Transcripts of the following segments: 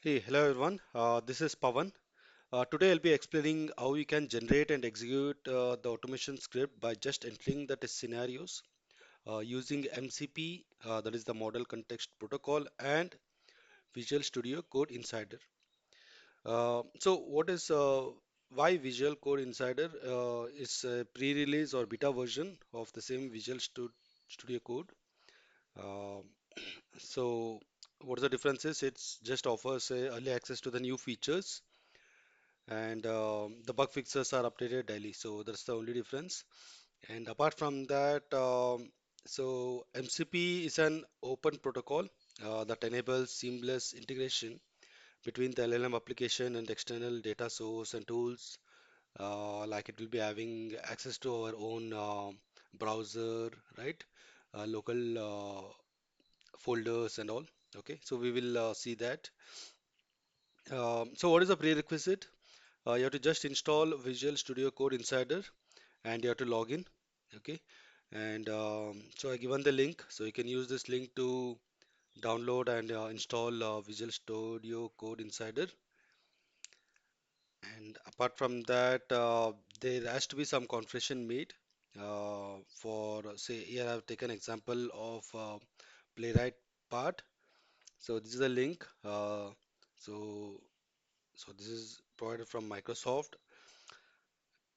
Hey, hello everyone. This is Pavan. Today I'll be explaining how you can generate and execute the automation script by just entering the test scenarios using MCP, that is the Model Context Protocol, and Visual Studio Code Insider. What is why Visual Code Insider is a pre-release or beta version of the same Studio Code. Uh, so what the difference is? It's just offers early access to the new features and the bug fixes are updated daily, so that's the only difference. And apart from that, MCP is an open protocol that enables seamless integration between the LLM application and external data source and tools. Like it will be having access to our own browser, right? Local folders and all. Okay, so we will see that. So what is the prerequisite? You have to just install Visual Studio Code Insider and you have to log in. Okay, and so I given the link, so you can use this link to download and install Visual Studio Code Insider. And apart from that, there has to be some configuration made for say here I've taken example of playwright part. So this is the link. So this is provided from Microsoft.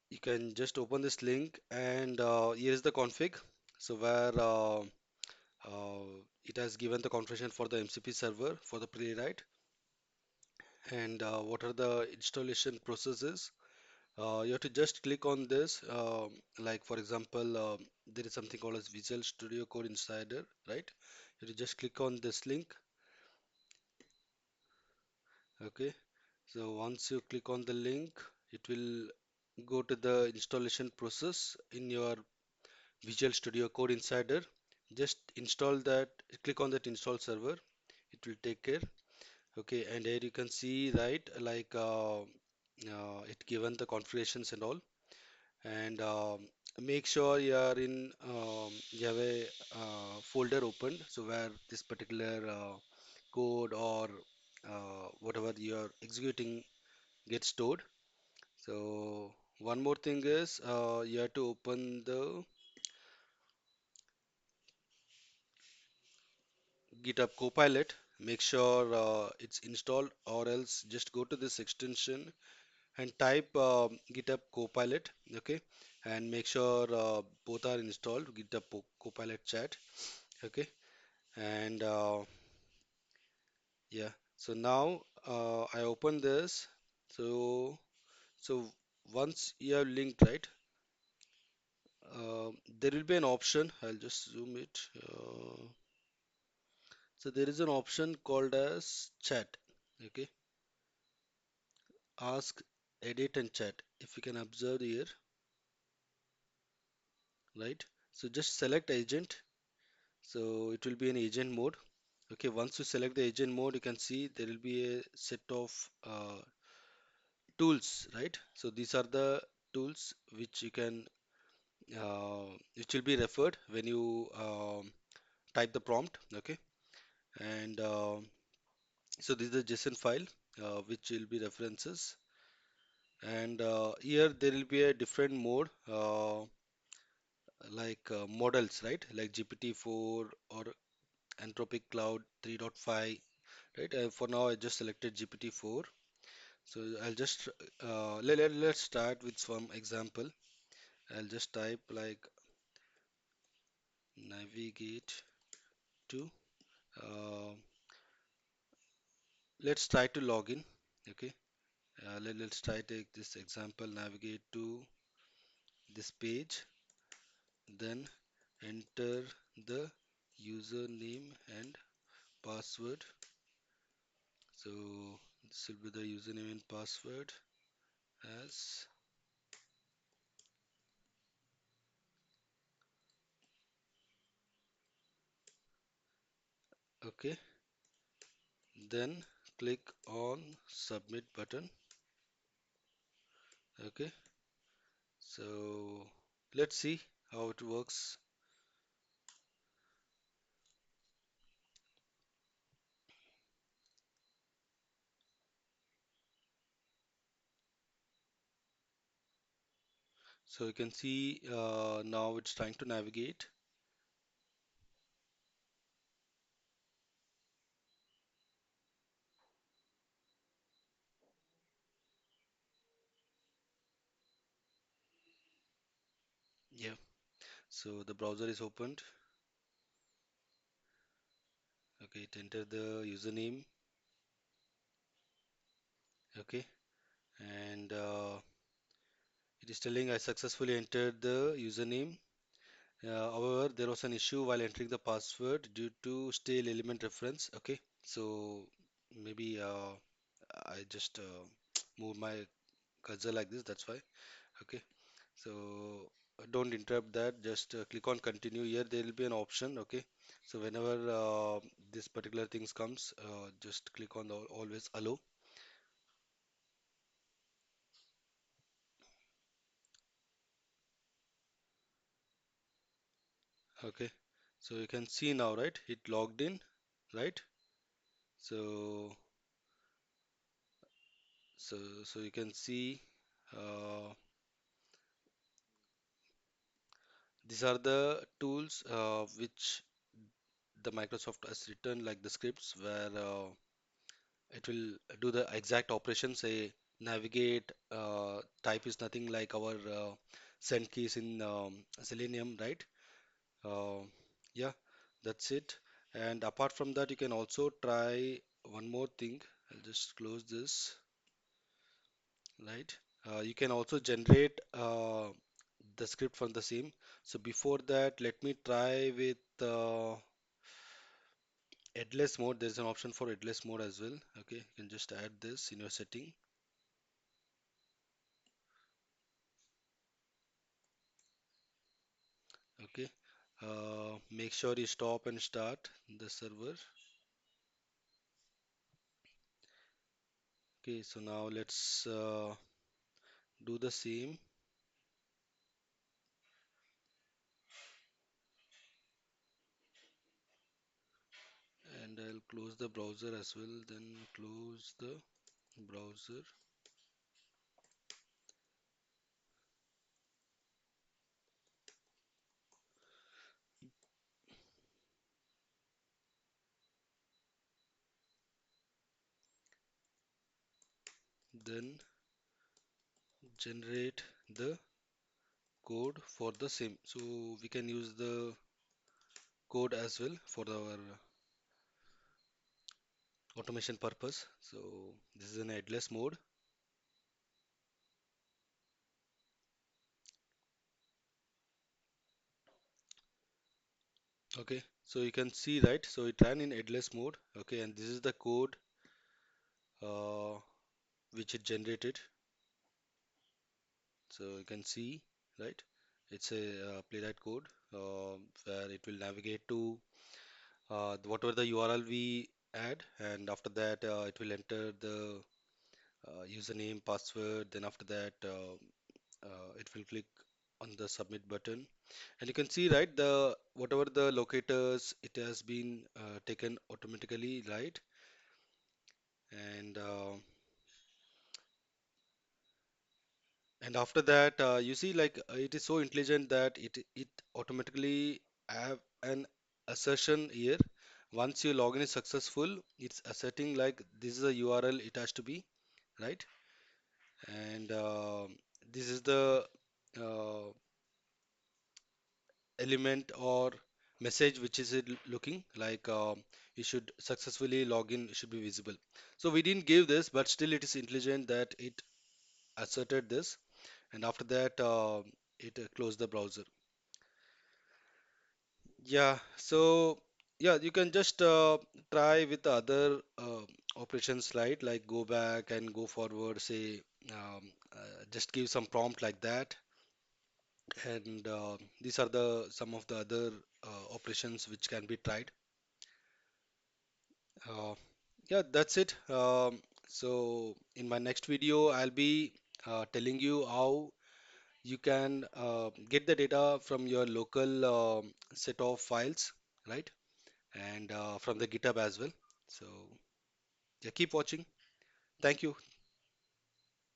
You can just open this link and here is the config. So where it has given the configuration for the MCP server for the playwright and what are the installation processes. You have to just click on this. Like for example, there is something called as Visual Studio Code Insider, right? You have to just click on this link. Okay. So once you click on the link, it will go to the installation process in your Visual Studio Code Insider. Just install that, click on that install server. It will take care. Okay, and here you can see, right, like it given the configurations and all. And make sure you are in, you have a folder opened, so where this particular code or whatever you are executing gets stored. So one more thing is you have to open the GitHub Copilot. Make sure it's installed, or else just go to this extension and type GitHub Copilot, okay, and make sure both are installed, GitHub Copilot chat, okay, and yeah. So now I open this. So once you have linked, right, there will be an option. I'll just zoom it. So there is an option called as chat, okay, ask, edit, and chat. If you can observe here, right. So just select agent. So it will be an agent mode. Okay, once you select the agent mode, you can see there will be a set of tools, right? So these are the tools which you can, which will be referred when you type the prompt. Okay, and so this is the JSON file which will be references, and here there will be a different mode like models, right? Like GPT-4 or Anthropic Cloud 3.5, right? For now, I just selected GPT-4. So I'll just let's start with some example. I'll just type like navigate to. Uh, let's try to log in. Okay. Let's try take this example. Navigate to this page. Then enter the username and password. So this will be the username and password as okay. Then click on submit button. Okay. So let's see how it works. So you can see now it's trying to navigate. Yeah. So the browser is opened. Okay, it enter the username. Okay, and it is telling I successfully entered the username. However, there was an issue while entering the password due to stale element reference. Okay, so maybe I just move my cursor like this. That's why. Okay, so don't interrupt that. Just click on continue. Here there will be an option. Okay, so whenever this particular things comes, just click on the always allow. Okay, so you can see now, right? It logged in, right? So so you can see uh, these are the tools which the Microsoft has written, like the scripts where it will do the exact operation. Say navigate, type is nothing like our send keys in Selenium, right? Uh, yeah, that's it. And apart from that, you can also try one more thing. I'll just close this, right? You can also generate the script from the same. So before that, let me try with headless mode. There's an option for headless mode as well. Okay, you can just add this in your setting. Okay, make sure you stop and start the server. Okay, so now let's do the same, and I'll close the browser as well. Then close the browser. Then generate the code for the same. So we can use the code as well for our automation purpose. So this is an headless mode. Okay, so you can see, right, so it ran in headless mode. Okay, and this is the code uh, which it generated. So you can see, right, it's a playwright code where it will navigate to whatever the URL we add, and after that it will enter the username, password. Then after that it will click on the submit button, and you can see, right, the whatever the locators, it has been taken automatically, right? And and after that you see, like, it is so intelligent that it automatically have an assertion here. Once your login is successful, it's asserting like this is a URL it has to be, right? And this is the uh, element or message which is it looking like, you should successfully log in, should be visible. So we didn't give this, but still it is intelligent that it asserted this, and after that it closed the browser. Yeah, so yeah, you can just try with the other operations, right? Like go back and go forward, say, just give some prompt like that, and these are the some of the other operations which can be tried. Uh, yeah, that's it. So in my next video, I'll be telling you how you can get the data from your local set of files, right? And from the GitHub as well. So yeah, keep watching. Thank you.